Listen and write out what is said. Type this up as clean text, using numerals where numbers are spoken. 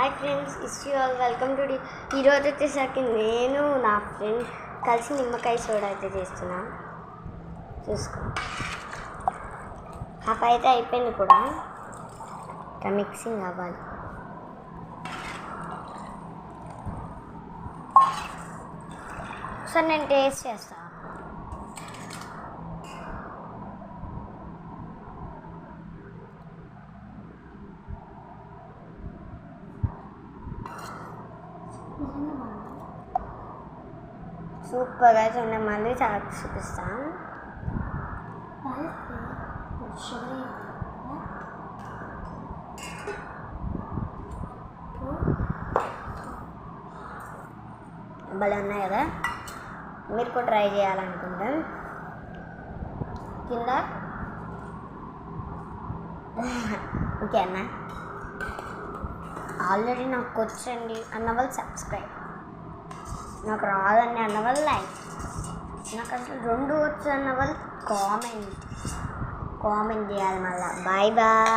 Hi friends, you all welcome to ఈరోజు వచ్చేసరికి నేను నా ఫ్రెండ్ కలిసి నిమ్మకాయ సోడా అయితే చేస్తున్నాం. చూసుకో, హాఫ్ అయితే అయిపోయింది కూడా, ఇంకా మిక్సింగ్ అవ్వాలి. సో నేను టేస్ట్ చేస్తాను. సూపర్గా చూడండి, మళ్ళీ చాలా చూపిస్తాను. భలే ఉన్నాయి కదా, మీరు కూడా ట్రై చేయాలనుకుంటాం. కింద ఓకేనా, ఆల్రెడీ నాకు వచ్చండి అన్నవాళ్ళు సబ్స్క్రైబ్, నాకు రాదండి అన్నవాళ్ళు లైక్, నాకు అసలు 2 వచ్చు అన్నవాళ్ళు కామెంట్ చేయాలి. మళ్ళీ బాయ్ బాయ్.